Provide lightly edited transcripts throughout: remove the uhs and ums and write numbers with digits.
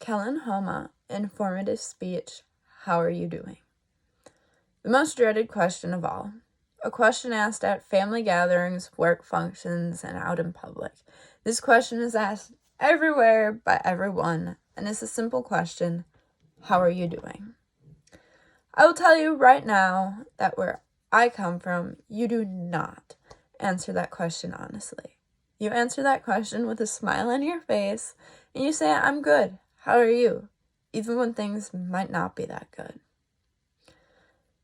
Kellen Homa, informative speech, how are you doing? The most dreaded question of all. A question asked at family gatherings, work functions, and out in public. This question is asked everywhere by everyone, and it's a simple question, how are you doing? I will tell you right now that where I come from, you do not answer that question honestly. You answer that question with a smile on your face, and you say, I'm good. How are you? Even when things might not be that good.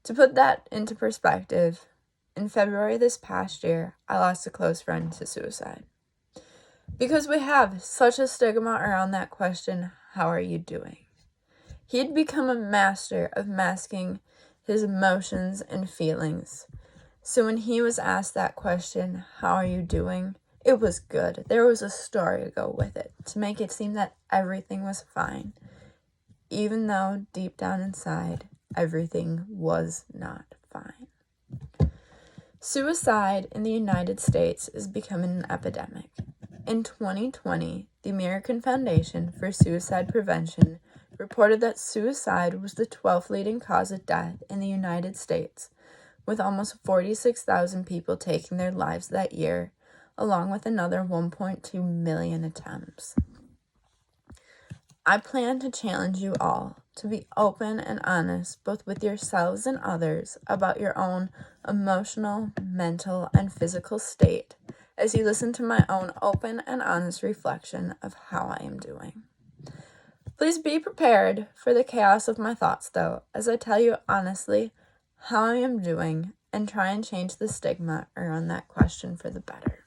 To put that into perspective, in February this past year, I lost a close friend to suicide. Because we have such a stigma around that question, how are you doing? He had become a master of masking his emotions and feelings. So when he was asked that question, how are you doing? It was good. There was a story to go with it to make it seem that everything was fine, even though deep down inside, everything was not fine. Suicide in the United States is becoming an epidemic. In 2020, the American Foundation for Suicide Prevention reported that suicide was the 12th leading cause of death in the United States, with almost 46,000 people taking their lives that year, along with another 1.2 million attempts. I plan to challenge you all to be open and honest both with yourselves and others about your own emotional, mental, and physical state as you listen to my own open and honest reflection of how I am doing. Please be prepared for the chaos of my thoughts, though, as I tell you honestly how I am doing and try and change the stigma around that question for the better.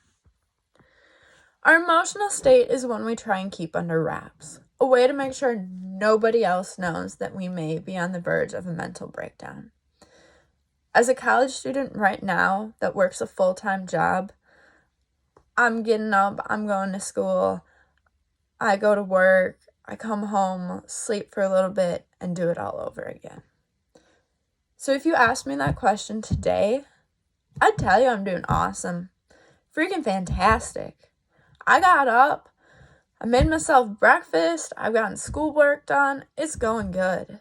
Our emotional state is one we try and keep under wraps, a way to make sure nobody else knows that we may be on the verge of a mental breakdown. As a college student right now that works a full-time job, I'm getting up, I'm going to school, I go to work, I come home, sleep for a little bit, and do it all over again. So if you asked me that question today, I'd tell you I'm doing awesome. Freaking fantastic. I got up, I made myself breakfast, I've gotten schoolwork done, it's going good.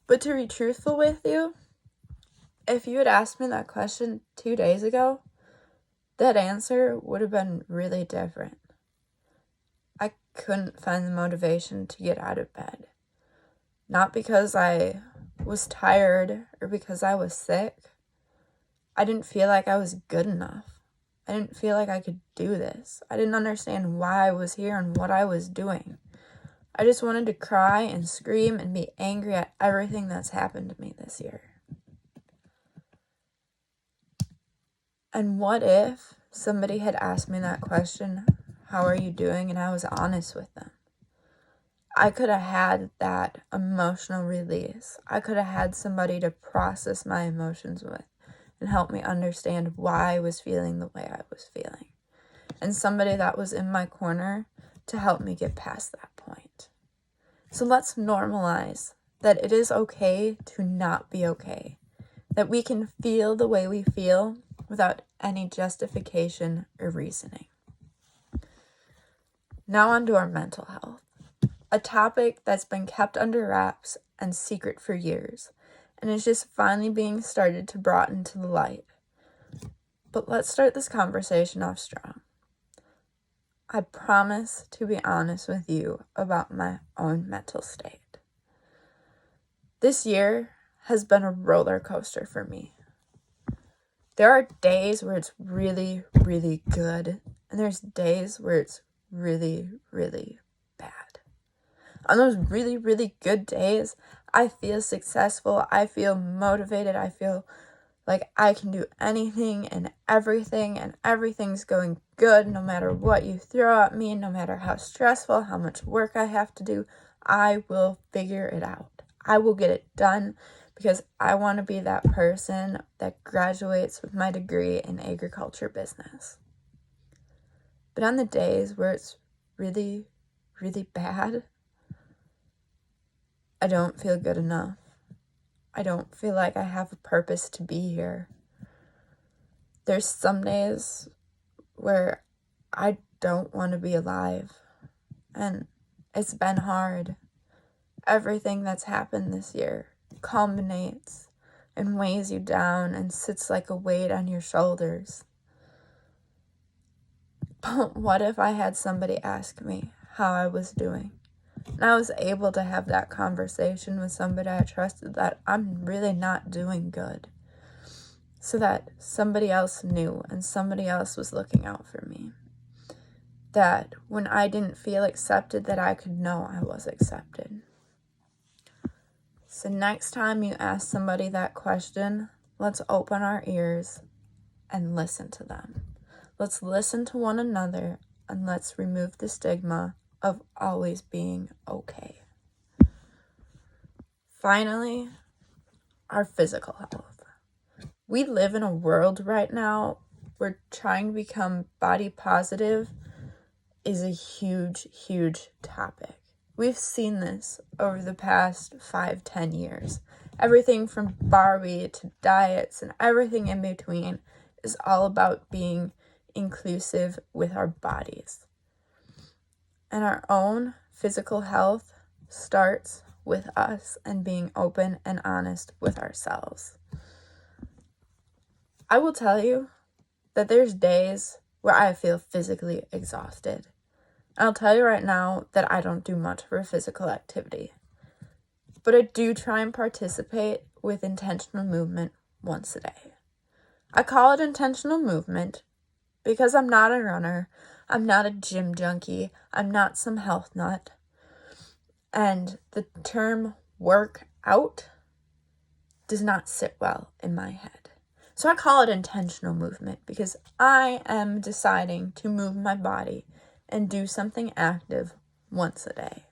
But to be truthful with you, if you had asked me that question 2 days ago, that answer would have been really different. I couldn't find the motivation to get out of bed. Not because I was tired or because I was sick. I didn't feel like I was good enough. I didn't feel like I could do this. I didn't understand why I was here and what I was doing. I just wanted to cry and scream and be angry at everything that's happened to me this year. And what if somebody had asked me that question, how are you doing? And I was honest with them. I could have had that emotional release. I could have had somebody to process my emotions with and help me understand why I was feeling the way I was feeling. And somebody that was in my corner to help me get past that point. So let's normalize that it is okay to not be okay. That we can feel the way we feel without any justification or reasoning. Now on to our mental health. A topic that's been kept under wraps and secret for years, and is just finally being started to brought into the light. But let's start this conversation off strong. I promise to be honest with you about my own mental state. This year has been a roller coaster for me. There are days where it's really, really good, and there's days where it's really, really bad. On those really, really good days, I feel successful, I feel motivated, I feel like I can do anything and everything's going good no matter what you throw at me, no matter how stressful, how much work I have to do, I will figure it out. I will get it done because I want to be that person that graduates with my degree in agriculture business. But on the days where it's really, really bad, I don't feel good enough. I don't feel like I have a purpose to be here. There's some days where I don't want to be alive. And It's been hard. Everything that's happened this year culminates and weighs you down and sits like a weight on your shoulders. But what if I had somebody ask me how I was doing? And I was able to have that conversation with somebody I trusted that I'm really not doing good. So that somebody else knew and somebody else was looking out for me. That when I didn't feel accepted, that I could know I was accepted. So next time you ask somebody that question, let's open our ears and listen to them. Let's listen to one another and let's remove the stigma of always being okay. Finally, our physical health. We live in a world right now where trying to become body positive is a huge, huge topic. We've seen this over the past 5-10 years. Everything from Barbie to diets and everything in between is all about being inclusive with our bodies. And our own physical health starts with us and being open and honest with ourselves. I will tell you that there's days where I feel physically exhausted. I'll tell you right now that I don't do much for physical activity. But I do try and participate with intentional movement once a day. I call it intentional movement because I'm not a runner, I'm not a gym junkie, I'm not some health nut. And the term work out does not sit well in my head. So I call it intentional movement because I am deciding to move my body and do something active once a day.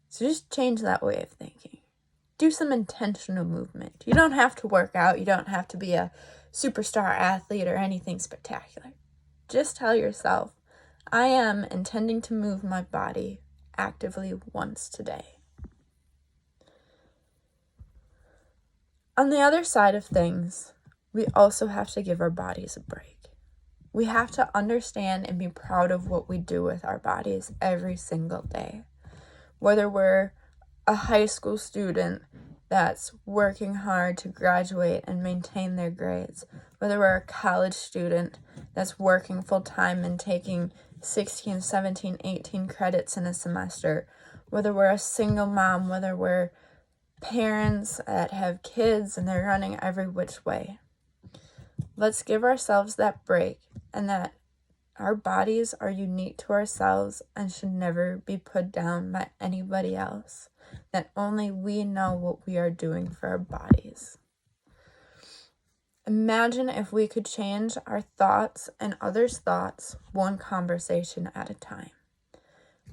So just change that way of thinking. Do some intentional movement. You don't have to work out. You don't have to be a superstar athlete or anything spectacular. Just tell yourself, I am intending to move my body actively once today. On the other side of things, we also have to give our bodies a break. We have to understand and be proud of what we do with our bodies every single day. Whether we're a high school student that's working hard to graduate and maintain their grades, whether we're a college student that's working full-time and taking 16, 17, 18 credits in a semester, whether we're a single mom, whether we're parents that have kids and they're running every which way. Let's give ourselves that break and that our bodies are unique to ourselves and should never be put down by anybody else. That only we know what we are doing for our bodies. Imagine if we could change our thoughts and others' thoughts one conversation at a time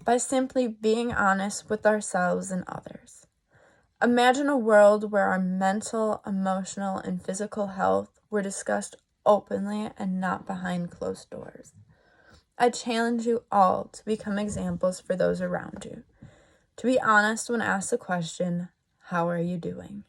by simply being honest with ourselves and others. Imagine a world where our mental, emotional, and physical health were discussed openly and not behind closed doors. I challenge you all to become examples for those around you. To be honest when asked the question, how are you doing?